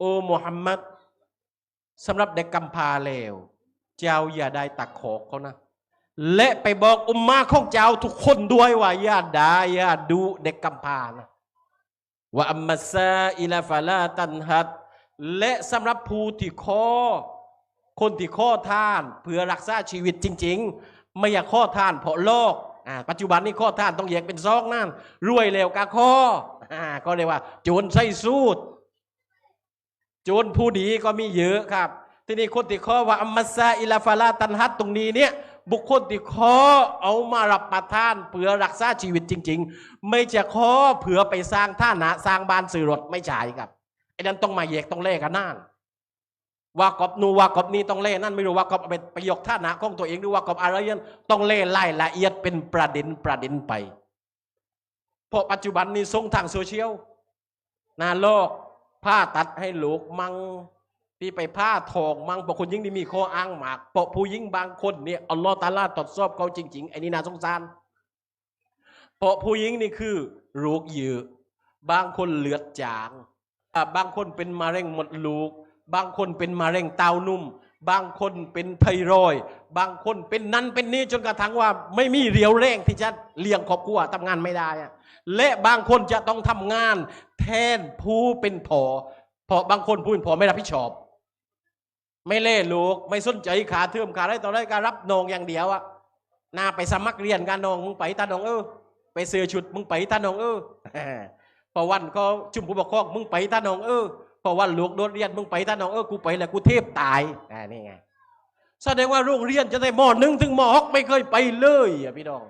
โอ้มุฮัมมัดสำหรับเด็กกำพร้าแล้วเจ้าอย่าได้ตักขอกเขานะและไปบอกอุมมะของเจ้าทุกคนด้วยว่าอย่าด่าอย่าดูเด็กกำพร้านะว่าอัมมัสซาอิลาฟาลาตันฮัดและสำหรับผู้ที่คนที่ข้อท่านเพื่อรักษาชีวิตจริงๆไม่อยากข้อท่านเพราะโลกปัจจุบันนี้ข้อท่านต้องแยกเป็นซอกนั่นรวยเร็วกะข้อก็เรียกว่าโจรใส่สูตรโจรผู้ดีก็มีเยอะครับที่นี่คนที่ข้อว่าอัมมัสซาอิลาฟาลาตันฮัดตรงนี้เนี่ยบุคคลที่ข้อเอามารับประทานเพื่อรักษาชีวิตจริงๆไม่จะข้อเผื่อไปสร้างท่านะสร้างบ้านสื่อรถไม่ใช่ครับไอ้นั้นต้องมาแยกต้องเล่กันนั่นว่ากอบนูว่ากอบนี้ต้องเล่นั่นไม่รู้ว่ากอบเป็นประโยคท่านะของตัวเองหรือว่ากอบอะไรยันต้องเล่ไล่ละเอียดเป็นประเด็นไปเพราะปัจจุบันนี้ส่งทางโซเชียลนาโลกผ้าตัดให้ลูกมังที่ไปผ้าทองมังเพราะคนยิ่งนี่มีข้ออ้างหมากเพราะผู้ยิ่งบางคนเนี่ยอัลลอฮฺตะอาลาตรวจสอบเขาจริงๆไอ้นี่น่าสงสารเพราะผู้ยิ่งนี่คือโรคเยอะบางคนเลือดจางบางคนเป็นมะเร็งมดลูกบางคนเป็นมะเร็งเต้านมบางคนเป็นไทรอยด์บางคนเป็นนั้นเป็นนี้จนกระทั่งว่าไม่มีเรี่ยวแรงที่จะเลี้ยงครอบครัวทำงานไม่ได้และบางคนจะต้องทำงานแทนผู้เป็นพ่อเพราะบางคนผู้เป็นพ่อไม่รับผิดชอบไม่เล่ลูกไม่สนใจขาเทิมขาอะไรต่ออะไรการรับนองอย่างเดียวน่าไปสมัครเรียนการนองมึงไปตาดองไปเสื้อชุดมึงไปตาดองพอวันก็จุ่มผู้ปกครองมึงไปตาดองพอวันลูกโดนเรียนมึงไปตาดองกูไปแล้วกูเทพตายนี่ไงแสดงว่าโรงเรียนจะได้ม.1 ถึงม.6ไม่เคยไปเลยพี่น้อง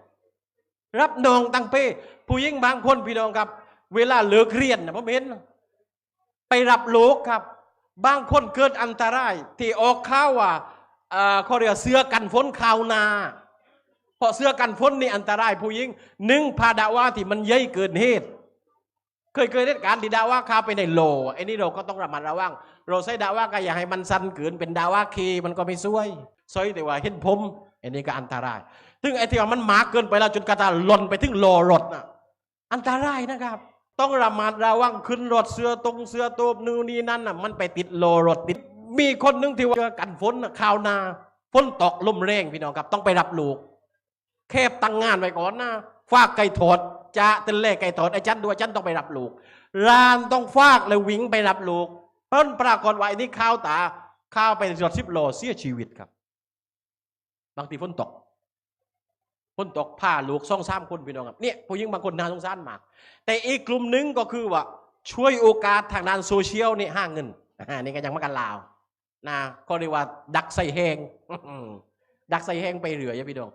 รับนองตั้งเป้ผู้หญิงบางคนพี่น้องครับเวลาเลิกเรียนนะผมเห็นไปรับลูกครับบางคนเกิดอันตรายที่ออกข่าวว่าเขาเรียกเสื้อกันฝนข่าวนาเพราะเสื้อกันฝนนี่อันตรายผู้หญิงพาดาว่าที่มันใหญ่เกินเหตุเคยเหตุการณ์ที่ดาว่าข่าวไปในโลไอ้นี่เราก็ต้องระมัดระวังเราใช้ดาว่าก็อย่าให้มันสั้นเกินเป็นดาว่าคีมันก็ไม่ช่วยแต่ว่าเห็นผมไอ้นี่ก็อันตรายถึงไอ้ที่ว่ามันมากเกินไปแล้วจนกระทั่งหล่นไปถึงโลรถอันตรายนะครับต้องระมัดระวังขึ้นรถเสื้อตูบนู่นนี่นั่นมันไปติดโลรถติดมีคนนึงที่ว่ากันฝนข่าวนาฝนตกลมแรงพี่น้องครับต้องไปรับลูกแคบตั้งงานไว้ก่อนนะฝากไก่ถอดจะเต้นเล่ไก่ถอดไอ้จันด้วยจันต้องไปรับลูกร้านต้องฝากเลยวิ่งไปรับลูกเพราะปรากฏว่าไอ้นี่ข้าวไปรถ10 โลเสียชีวิตครับบางทีฝนตกผ้าลูก2-3 คนพี่น้องครับเนี่ยผู้หญิงบางคนน่าสงสารมากแต่อีกกลุ่มนึงก็คือว่าช่วยโอกาสทางด้านโซเชียลนี่ห้าเงินนี่ก็ยังมากันลาวนะก็เรียกว่าดักใส่แหงไปเรื่อยพี่น้อง